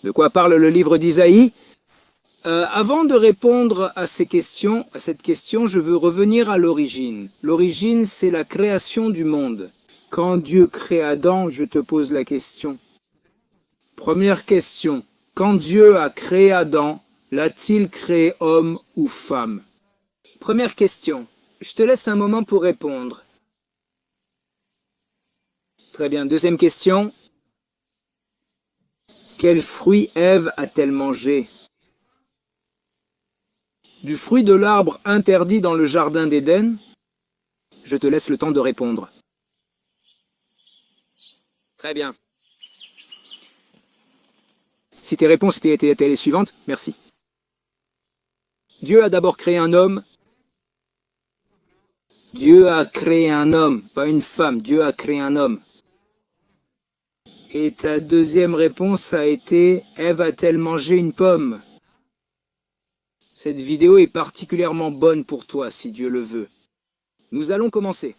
De quoi parle le livre d'Isaïe? Avant de répondre à cette question, je veux revenir à l'origine. L'origine, c'est la création du monde. Quand Dieu crée Adam, je te pose la question. Première question. Quand Dieu a créé Adam, l'a-t-il créé homme ou femme? Première question. Je te laisse un moment pour répondre. Très bien. Deuxième question. Quel fruit Ève a-t-elle mangé? Du fruit de l'arbre interdit dans le jardin d'Éden? Je te laisse le temps de répondre. Très bien. Si tes réponses étaient les suivantes, merci. Dieu a d'abord créé un homme. Dieu a créé un homme, pas une femme. Dieu a créé un homme. Et ta deuxième réponse a été « Ève a-t-elle mangé une pomme ?» Cette vidéo est particulièrement bonne pour toi, si Dieu le veut. Nous allons commencer.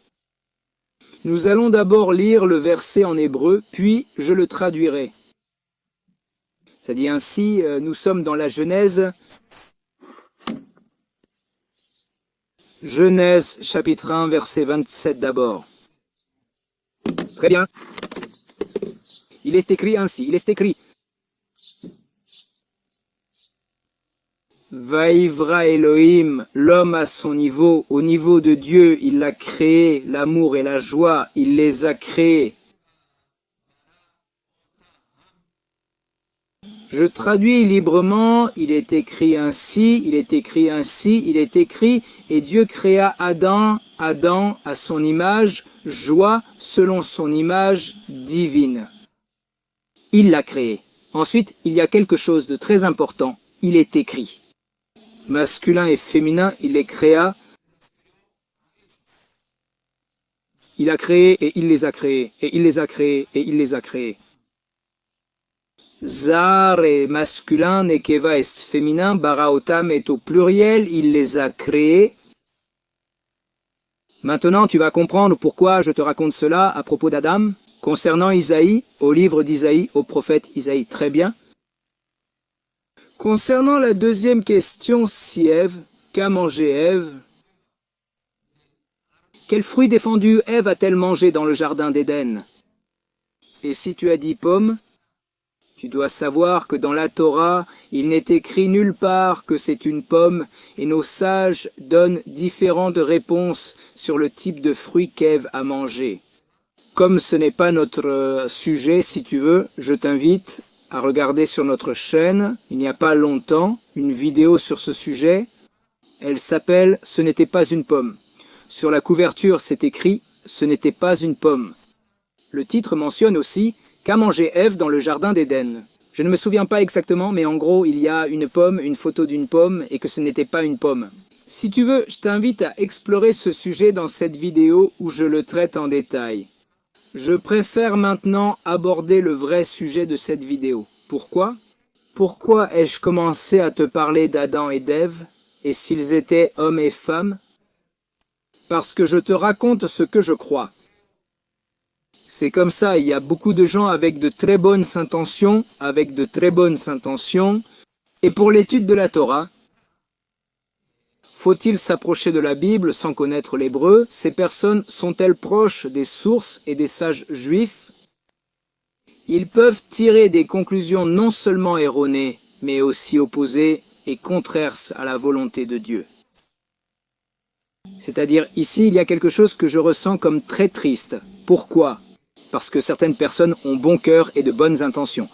Nous allons d'abord lire le verset en hébreu, puis je le traduirai. Ça dit ainsi, nous sommes dans la Genèse. Genèse, chapitre 1, verset 27 d'abord. Très bien. Il est écrit ainsi, il est écrit. Vaïvra Elohim, l'homme à son niveau, au niveau de Dieu, il l'a créé, l'amour et la joie, il les a créés. Je traduis librement, il est écrit ainsi, il est écrit ainsi, il est écrit, et Dieu créa Adam à son image, joie selon son image divine. Il l'a créé. Ensuite, il y a quelque chose de très important, il est écrit. Masculin et féminin, il les créa. Il a créé et il les a créés, et il les a créés et il les a créés. Zar est masculin, Nekeva est féminin, Baraotam est au pluriel, il les a créés. Maintenant, tu vas comprendre pourquoi je te raconte cela à propos d'Adam, concernant Isaïe, au livre d'Isaïe, au prophète Isaïe. Très bien. Concernant la deuxième question, si Ève, qu'a mangé Ève? Quel fruit défendu Ève a-t-elle mangé dans le jardin d'Éden? Et si tu as dit pomme, tu dois savoir que dans la Torah, il n'est écrit nulle part que c'est une pomme, et nos sages donnent différentes réponses sur le type de fruit qu'Ève a mangé. Comme ce n'est pas notre sujet, si tu veux, je t'invite à regarder sur notre chaîne, il n'y a pas longtemps, une vidéo sur ce sujet. Elle s'appelle « Ce n'était pas une pomme ». Sur la couverture, c'est écrit « Ce n'était pas une pomme ». Le titre mentionne aussi « Qu'a mangé Ève dans le jardin d'Éden ». Je ne me souviens pas exactement, mais en gros, il y a une pomme, une photo d'une pomme, et que ce n'était pas une pomme. Si tu veux, je t'invite à explorer ce sujet dans cette vidéo où je le traite en détail. Je préfère maintenant aborder le vrai sujet de cette vidéo. Pourquoi? Pourquoi ai-je commencé à te parler d'Adam et d'Ève, et s'ils étaient hommes et femmes? Parce que je te raconte ce que je crois. C'est comme ça, il y a beaucoup de gens avec de très bonnes intentions, et pour l'étude de la Torah, faut-il s'approcher de la Bible sans connaître l'hébreu? Ces personnes sont-elles proches des sources et des sages juifs? Ils peuvent tirer des conclusions non seulement erronées, mais aussi opposées et contraires à la volonté de Dieu. C'est-à-dire, ici, il y a quelque chose que je ressens comme très triste. Pourquoi? Parce que certaines personnes ont bon cœur et de bonnes intentions.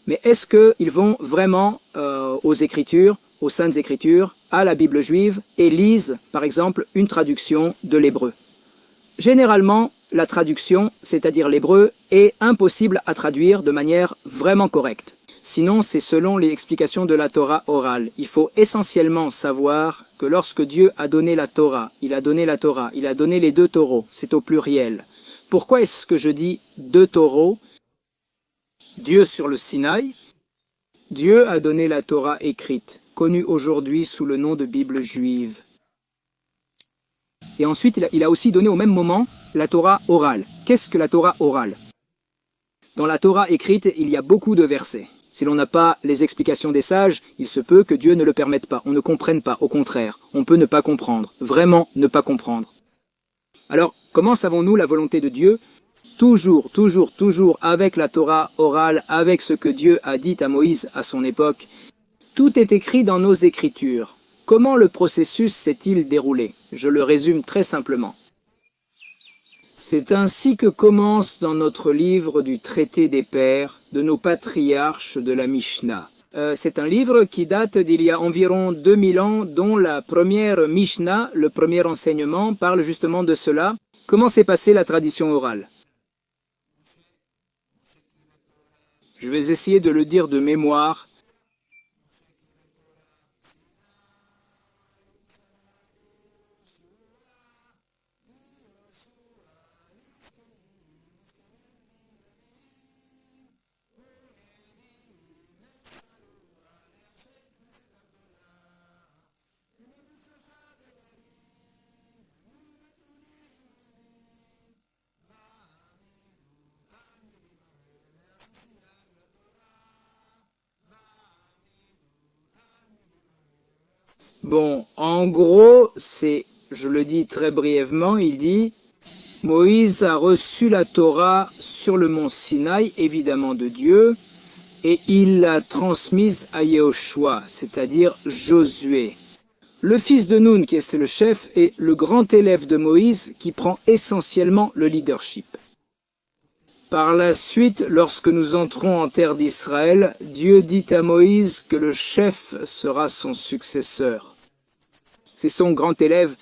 Mais est-ce qu'ils vont vraiment aux Écritures, aux Saintes Écritures, à la Bible juive, et lisent, par exemple, une traduction de l'hébreu? Généralement, la traduction, c'est-à-dire l'hébreu, est impossible à traduire de manière vraiment correcte. Sinon, c'est selon les explications de la Torah orale. Il faut essentiellement savoir que lorsque Dieu a donné la Torah, il a donné les deux taureaux, c'est au pluriel. Pourquoi est-ce que je dis deux taureaux? Dieu sur le Sinaï, Dieu a donné la Torah écrite, connue aujourd'hui sous le nom de Bible juive. Et ensuite, il a aussi donné au même moment la Torah orale. Qu'est-ce que la Torah orale? Dans la Torah écrite, il y a beaucoup de versets. Si l'on n'a pas les explications des sages, il se peut que Dieu ne le permette pas, on ne comprenne pas, au contraire, on peut ne pas comprendre, vraiment ne pas comprendre. Alors, comment savons-nous la volonté de Dieu? Toujours, toujours, toujours avec la Torah orale, avec ce que Dieu a dit à Moïse à son époque. Tout est écrit dans nos écritures. Comment le processus s'est-il déroulé? Je le résume très simplement. C'est ainsi que commence dans notre livre du traité des pères, de nos patriarches de la Mishnah. C'est un livre qui date d'il y a environ 2000 ans, dont la première Mishnah, le premier enseignement, parle justement de cela. Comment s'est passée la tradition orale? Je vais essayer de le dire de mémoire. Bon, en gros, je le dis très brièvement, il dit Moïse a reçu la Torah sur le mont Sinaï, évidemment de Dieu, et il l'a transmise à Yehoshua, c'est-à-dire Josué. Le fils de Nun, qui est le chef, est le grand élève de Moïse qui prend essentiellement le leadership. Par la suite, lorsque nous entrons en terre d'Israël, Dieu dit à Moïse que le chef sera son successeur. C'est son grand élève.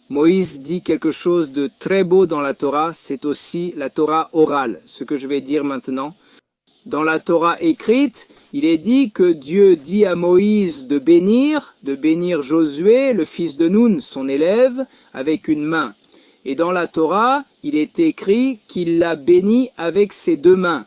Moïse dit quelque chose de très beau dans la Torah, c'est aussi la Torah orale, ce que je vais dire maintenant. Dans la Torah écrite, il est dit que Dieu dit à Moïse de bénir Josué, le fils de Nun, son élève, avec une main. Et dans la Torah, il est écrit qu'il l'a béni avec ses deux mains.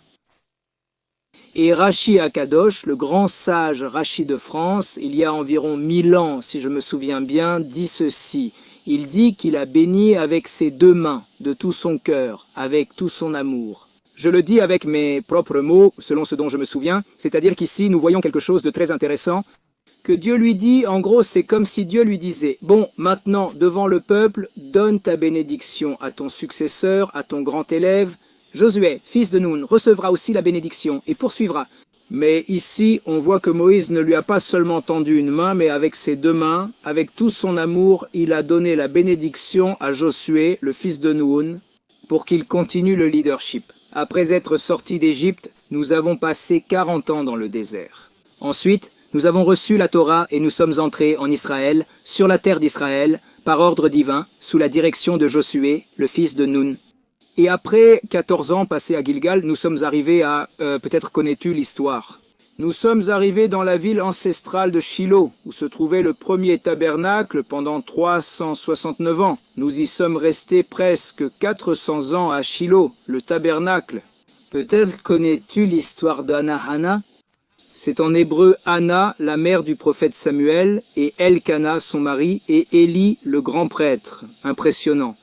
Et Rashi Akadosh, le grand sage Rashi de France, il y a environ 1000 ans, si je me souviens bien, dit ceci. Il dit qu'il a béni avec ses deux mains, de tout son cœur, avec tout son amour. Je le dis avec mes propres mots, selon ce dont je me souviens, c'est-à-dire qu'ici nous voyons quelque chose de très intéressant, que Dieu lui dit, en gros c'est comme si Dieu lui disait, bon maintenant devant le peuple, donne ta bénédiction à ton successeur, à ton grand élève, Josué, fils de Nun, recevra aussi la bénédiction et poursuivra. Mais ici, on voit que Moïse ne lui a pas seulement tendu une main, mais avec ses deux mains, avec tout son amour, il a donné la bénédiction à Josué, le fils de Nun, pour qu'il continue le leadership. Après être sortis d'Égypte, nous avons passé 40 ans dans le désert. Ensuite, nous avons reçu la Torah et nous sommes entrés en Israël, sur la terre d'Israël, par ordre divin, sous la direction de Josué, le fils de Nun. Et après 14 ans passés à Gilgal, nous sommes arrivés à, peut-être connais-tu l'histoire. Nous sommes arrivés dans la ville ancestrale de Shiloh, où se trouvait le premier tabernacle pendant 369 ans. Nous y sommes restés presque 400 ans à Shiloh, le tabernacle. Peut-être connais-tu l'histoire d'Anna-Hana? C'est en hébreu Anna, la mère du prophète Samuel, et Elkana, son mari, et Élie, le grand prêtre. Impressionnant.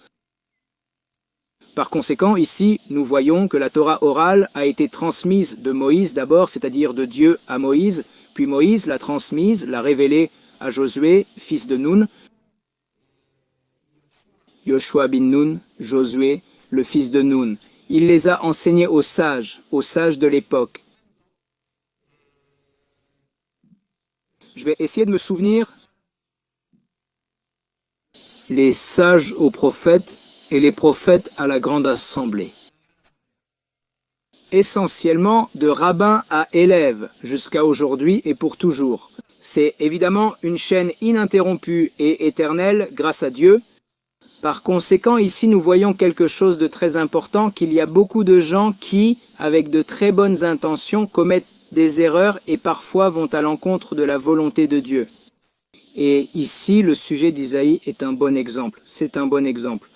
Par conséquent, ici, nous voyons que la Torah orale a été transmise de Moïse d'abord, c'est-à-dire de Dieu à Moïse, puis Moïse l'a transmise, l'a révélée à Josué, fils de Nun, Yoshua bin Nun, Josué, le fils de Nun. Il les a enseignés aux sages de l'époque. Je vais essayer de me souvenir. Les sages aux prophètes et les prophètes à la grande assemblée. Essentiellement de rabbin à élève, jusqu'à aujourd'hui et pour toujours. C'est évidemment une chaîne ininterrompue et éternelle grâce à Dieu. Par conséquent, ici nous voyons quelque chose de très important, qu'il y a beaucoup de gens qui, avec de très bonnes intentions, commettent des erreurs et parfois vont à l'encontre de la volonté de Dieu. Et ici, le sujet d'Isaïe est un bon exemple. C'est un bon exemple.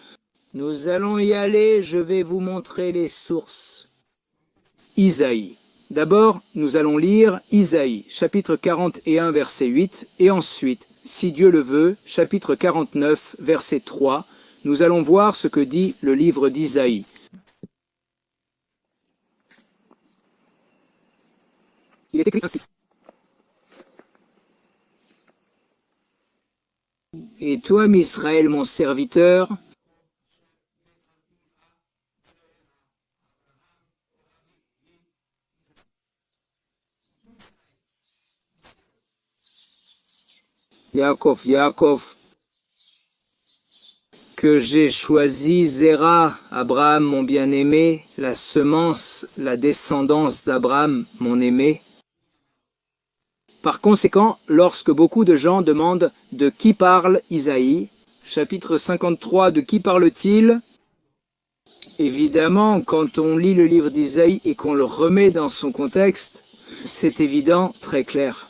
Nous allons y aller, je vais vous montrer les sources. Isaïe. D'abord, nous allons lire Isaïe, chapitre 41, verset 8, et ensuite, si Dieu le veut, chapitre 49, verset 3, nous allons voir ce que dit le livre d'Isaïe. Il est écrit ainsi. Et toi, Misraël, mon serviteur, Yaakov, que j'ai choisi Zéra, Abraham, mon bien-aimé, la semence, la descendance d'Abraham, mon aimé. Par conséquent, lorsque beaucoup de gens demandent de qui parle Isaïe, chapitre 53, de qui parle-t-il? Évidemment, quand on lit le livre d'Isaïe et qu'on le remet dans son contexte, c'est évident, très clair.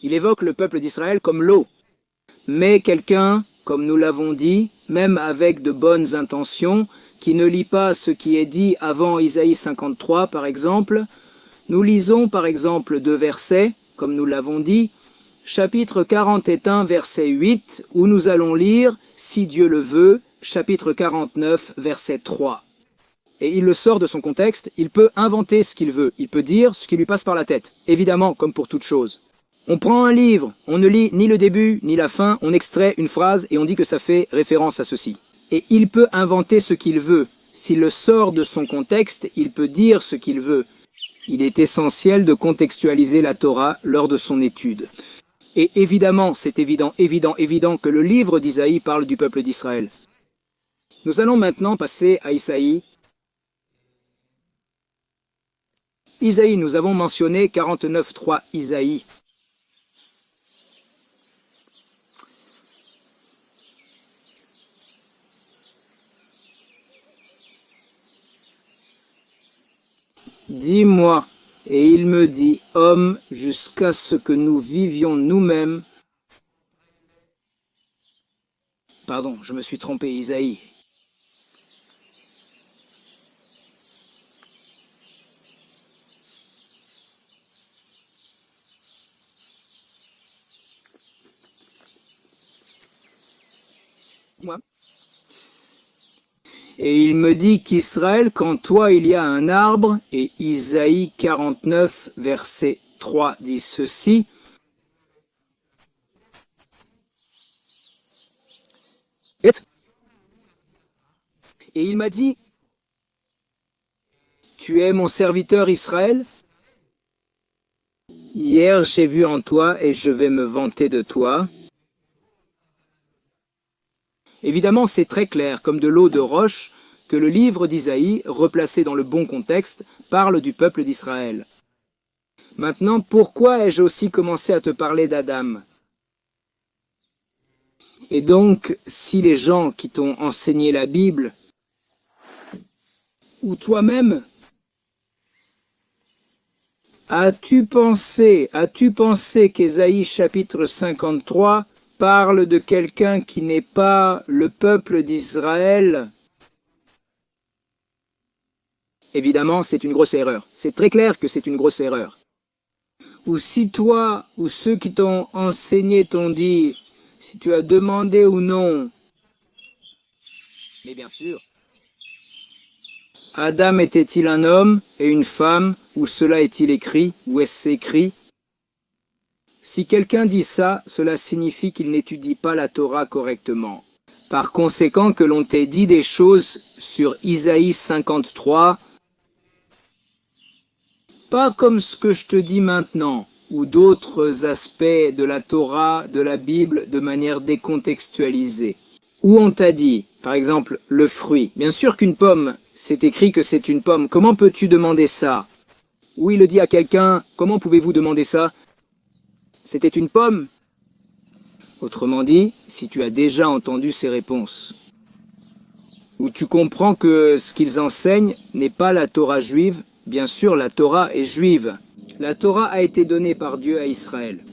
Il évoque le peuple d'Israël comme l'eau. Mais quelqu'un, comme nous l'avons dit, même avec de bonnes intentions, qui ne lit pas ce qui est dit avant Isaïe 53 par exemple, nous lisons par exemple deux versets, comme nous l'avons dit, chapitre 41 verset 8, où nous allons lire, si Dieu le veut, chapitre 49 verset 3. Et il le sort de son contexte, il peut inventer ce qu'il veut, il peut dire ce qui lui passe par la tête, évidemment comme pour toute chose. On prend un livre, on ne lit ni le début ni la fin, on extrait une phrase et on dit que ça fait référence à ceci. Et il peut inventer ce qu'il veut. S'il le sort de son contexte, il peut dire ce qu'il veut. Il est essentiel de contextualiser la Torah lors de son étude. Et évidemment, c'est évident que le livre d'Isaïe parle du peuple d'Israël. Nous allons maintenant passer à Isaïe. Isaïe, nous avons mentionné 49.3 Isaïe. Dis-moi, et il me dit, homme, jusqu'à ce que nous vivions nous-mêmes. Pardon, je me suis trompé, Isaïe. Moi. Et il me dit qu'Israël, qu'en toi il y a un arbre, et Isaïe 49, verset 3 dit ceci. Et il m'a dit, tu es mon serviteur Israël? Hier j'ai vu en toi et je vais me vanter de toi. Évidemment, c'est très clair, comme de l'eau de roche, que le livre d'Isaïe, replacé dans le bon contexte, parle du peuple d'Israël. Maintenant, pourquoi ai-je aussi commencé à te parler d'Adam? Et donc, si les gens qui t'ont enseigné la Bible, ou toi-même, as-tu pensé qu'Ésaïe chapitre 53 parle de quelqu'un qui n'est pas le peuple d'Israël? Évidemment, c'est une grosse erreur. C'est très clair que c'est une grosse erreur. Ou si toi, ou ceux qui t'ont enseigné t'ont dit, si tu as demandé ou non, mais bien sûr, Adam était-il un homme et une femme, ou cela est-il écrit, ou est-ce écrit? Si quelqu'un dit ça, cela signifie qu'il n'étudie pas la Torah correctement. Par conséquent, que l'on t'ait dit des choses sur Isaïe 53, pas comme ce que je te dis maintenant, ou d'autres aspects de la Torah, de la Bible, de manière décontextualisée. Où on t'a dit, par exemple, le fruit. Bien sûr qu'une pomme, c'est écrit que c'est une pomme. Comment peux-tu demander ça? Ou il le dit à quelqu'un, comment pouvez-vous demander ça? C'était une pomme? Autrement dit, si tu as déjà entendu ces réponses, où tu comprends que ce qu'ils enseignent n'est pas la Torah juive, bien sûr la Torah est juive. La Torah a été donnée par Dieu à Israël.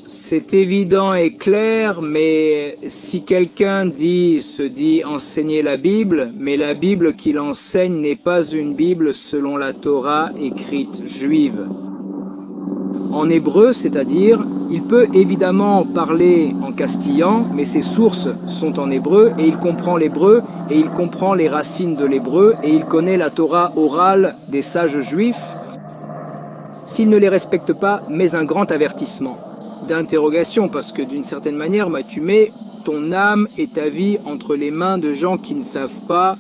C'est évident et clair, mais si quelqu'un se dit enseigner la Bible, mais la Bible qu'il enseigne n'est pas une Bible selon la Torah écrite juive. En hébreu, c'est-à-dire, il peut évidemment parler en castillan, mais ses sources sont en hébreu, et il comprend l'hébreu, et il comprend les racines de l'hébreu, et il connaît la Torah orale des sages juifs. s'ils ne les respectent pas, mets un grand avertissement d'interrogation, parce que d'une certaine manière, tu mets ton âme et ta vie entre les mains de gens qui ne savent pas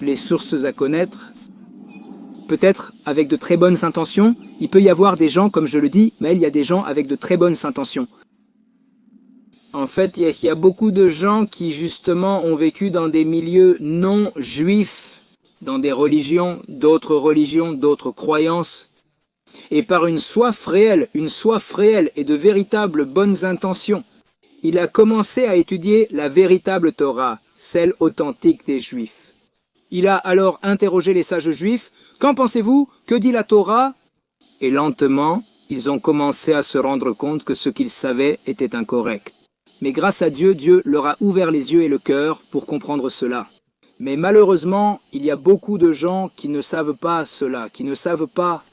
les sources à connaître. Peut-être avec de très bonnes intentions, il peut y avoir des gens, comme je le dis, mais il y a des gens avec de très bonnes intentions. En fait, il y a beaucoup de gens qui justement ont vécu dans des milieux non juifs, dans des religions, d'autres croyances, et par une soif réelle et de véritables bonnes intentions, il a commencé à étudier la véritable Torah, celle authentique des Juifs. Il a alors interrogé les sages juifs, « Qu'en pensez-vous? Que dit la Torah ?» Et lentement, ils ont commencé à se rendre compte que ce qu'ils savaient était incorrect. Mais grâce à Dieu, Dieu leur a ouvert les yeux et le cœur pour comprendre cela. Mais malheureusement, il y a beaucoup de gens qui ne savent pas cela, qui ne savent pas.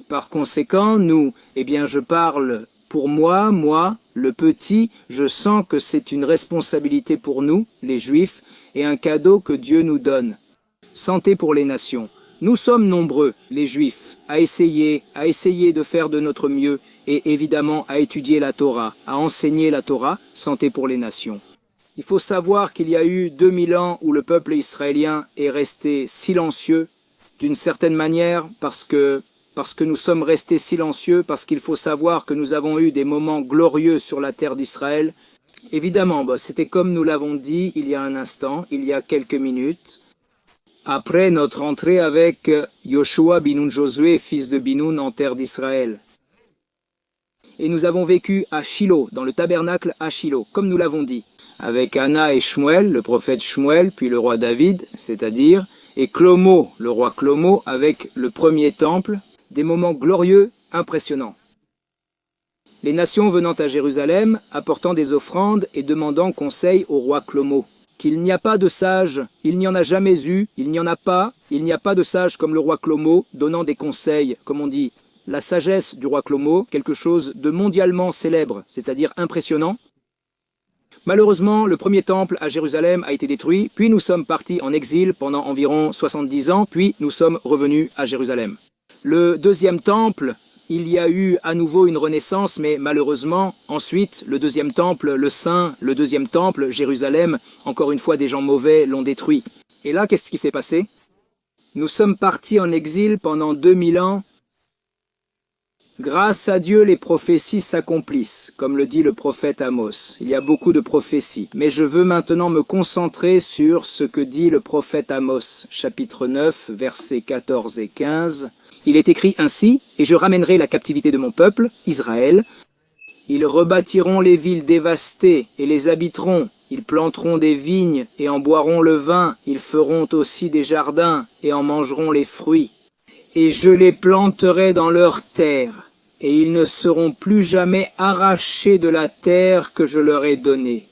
Par conséquent, nous, je parle pour moi, le petit, je sens que c'est une responsabilité pour nous, les Juifs, et un cadeau que Dieu nous donne. Santé pour les nations. Nous sommes nombreux, les Juifs, à essayer de faire de notre mieux, et évidemment à étudier la Torah, à enseigner la Torah, santé pour les nations. Il faut savoir qu'il y a eu 2000 ans où le peuple israélien est resté silencieux, d'une certaine manière, parce que nous sommes restés silencieux, parce qu'il faut savoir que nous avons eu des moments glorieux sur la terre d'Israël. Évidemment, c'était comme nous l'avons dit il y a un instant, il y a quelques minutes, après notre entrée avec Yoshua Binun Josué, fils de Binun, en terre d'Israël. Et nous avons vécu à Shilo, dans le tabernacle à Shilo, comme nous l'avons dit, avec Anna et Shmuel, le prophète Shmuel, puis le roi David, c'est-à-dire, et Shlomo, le roi Shlomo, avec le premier temple, des moments glorieux, impressionnants. Les nations venant à Jérusalem, apportant des offrandes et demandant conseil au roi Shlomo. Qu'il n'y a pas de sage, il n'y en a jamais eu, il n'y a pas de sage comme le roi Shlomo, donnant des conseils, comme on dit, la sagesse du roi Shlomo, quelque chose de mondialement célèbre, c'est-à-dire impressionnant. Malheureusement, le premier temple à Jérusalem a été détruit, puis nous sommes partis en exil pendant environ 70 ans, puis nous sommes revenus à Jérusalem. Le deuxième temple, il y a eu à nouveau une renaissance, mais malheureusement, ensuite, le deuxième temple, le Saint, le deuxième temple, Jérusalem, encore une fois des gens mauvais l'ont détruit. Et là, qu'est-ce qui s'est passé? Nous sommes partis en exil pendant 2000 ans. Grâce à Dieu, les prophéties s'accomplissent, comme le dit le prophète Amos. Il y a beaucoup de prophéties, mais je veux maintenant me concentrer sur ce que dit le prophète Amos, chapitre 9, versets 14 et 15. Il est écrit ainsi, « Et je ramènerai la captivité de mon peuple, Israël. Ils rebâtiront les villes dévastées et les habiteront. Ils planteront des vignes et en boiront le vin. Ils feront aussi des jardins et en mangeront les fruits. Et je les planterai dans leur terre. Et ils ne seront plus jamais arrachés de la terre que je leur ai donnée. »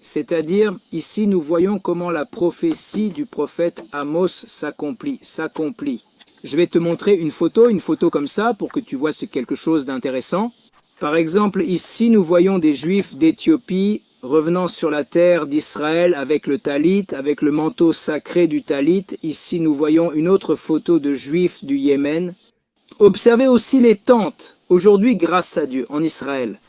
C'est-à-dire, ici nous voyons comment la prophétie du prophète Amos s'accomplit. Je vais te montrer une photo comme ça, pour que tu vois c'est quelque chose d'intéressant. Par exemple, ici nous voyons des Juifs d'Éthiopie revenant sur la terre d'Israël avec le talit, avec le manteau sacré du talit. Ici nous voyons une autre photo de Juifs du Yémen. Observez aussi les tentes, aujourd'hui grâce à Dieu, en Israël.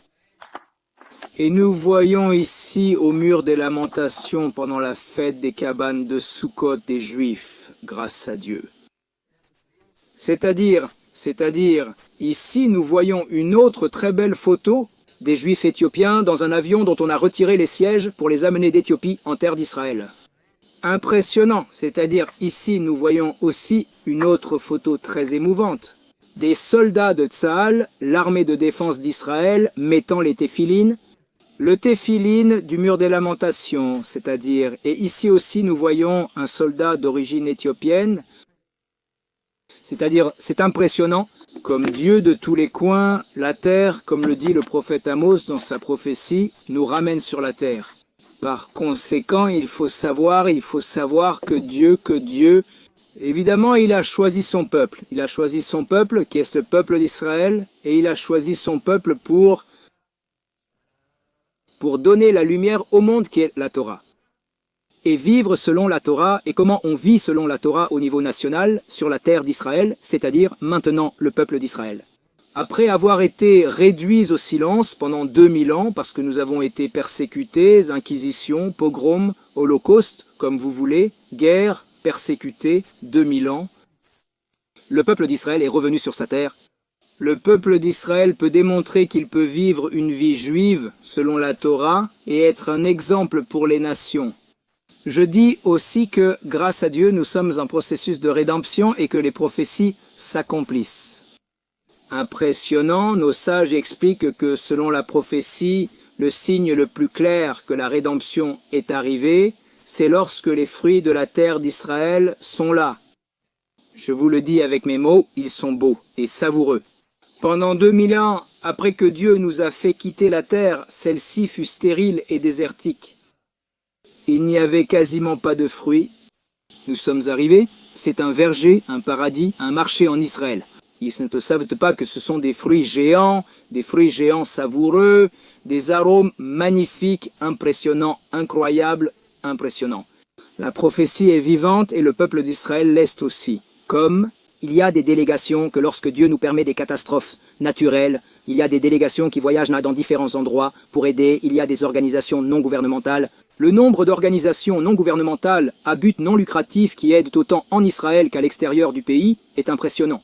Et nous voyons ici au mur des lamentations pendant la fête des cabanes de Sukkot des Juifs, grâce à Dieu. C'est-à-dire, ici nous voyons une autre très belle photo des Juifs éthiopiens dans un avion dont on a retiré les sièges pour les amener d'Éthiopie en terre d'Israël. Impressionnant, c'est-à-dire ici nous voyons aussi une autre photo très émouvante. Des soldats de Tsahal, l'armée de défense d'Israël, mettant les téphilines, le téphilin du mur des lamentations, c'est-à-dire, et ici aussi nous voyons un soldat d'origine éthiopienne, c'est-à-dire, c'est impressionnant, comme Dieu de tous les coins, la terre, comme le dit le prophète Amos dans sa prophétie, nous ramène sur la terre. Par conséquent, il faut savoir que Dieu, évidemment, il a choisi son peuple. Il a choisi son peuple, qui est le peuple d'Israël, et il a choisi son peuple pour donner la lumière au monde qui est la Torah. et vivre selon la Torah, et comment on vit selon la Torah au niveau national, sur la terre d'Israël, c'est-à-dire maintenant le peuple d'Israël. Après avoir été réduits au silence pendant 2000 ans, parce que nous avons été persécutés, inquisition, pogrom, holocauste, comme vous voulez, guerre, persécutés, 2000 ans, le peuple d'Israël est revenu sur sa terre. Le peuple d'Israël peut démontrer qu'il peut vivre une vie juive selon la Torah et être un exemple pour les nations. Je dis aussi que, grâce à Dieu, nous sommes en processus de rédemption et que les prophéties s'accomplissent. Impressionnant, nos sages expliquent que, selon la prophétie, le signe le plus clair que la rédemption est arrivée, c'est lorsque les fruits de la terre d'Israël sont là. Je vous le dis avec mes mots, ils sont beaux et savoureux. Pendant 2000 ans, après que Dieu nous a fait quitter la terre, celle-ci fut stérile et désertique. Il n'y avait quasiment pas de fruits. Nous sommes arrivés, c'est un verger, un paradis, un marché en Israël. Ils ne savent pas que ce sont des fruits géants savoureux, des arômes magnifiques, impressionnants, incroyables, impressionnants. La prophétie est vivante et le peuple d'Israël l'est aussi. Comme il y a des délégations que lorsque Dieu nous permet des catastrophes naturelles, il y a des délégations qui voyagent dans différents endroits pour aider, il y a des organisations non gouvernementales. Le nombre d'organisations non gouvernementales à but non lucratif qui aident autant en Israël qu'à l'extérieur du pays est impressionnant.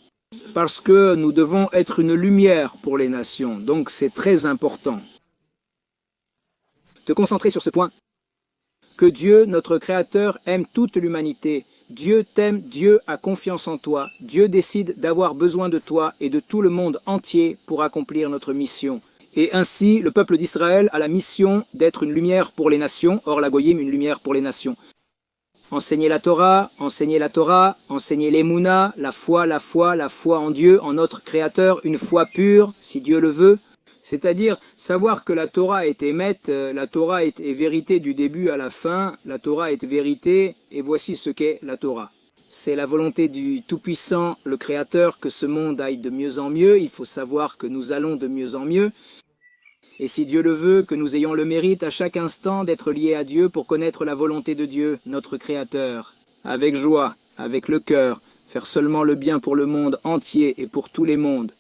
Parce que nous devons être une lumière pour les nations, donc c'est très important. Te concentrer sur ce point. Que Dieu, notre Créateur, aime toute l'humanité. Dieu t'aime, Dieu a confiance en toi. Dieu décide d'avoir besoin de toi et de tout le monde entier pour accomplir notre mission. Et ainsi, le peuple d'Israël a la mission d'être une lumière pour les nations, or la Goyim, une lumière pour les nations. Enseigner la Torah, enseigner l'Emouna, la foi en Dieu, en notre Créateur, une foi pure, si Dieu le veut. C'est-à-dire savoir que la Torah est émette, la Torah est vérité du début à la fin, la Torah est vérité, et voici ce qu'est la Torah. C'est la volonté du Tout-Puissant, le Créateur, que ce monde aille de mieux en mieux, il faut savoir que nous allons de mieux en mieux. Et si Dieu le veut, que nous ayons le mérite à chaque instant d'être liés à Dieu pour connaître la volonté de Dieu, notre Créateur. Avec joie, avec le cœur, faire seulement le bien pour le monde entier et pour tous les mondes.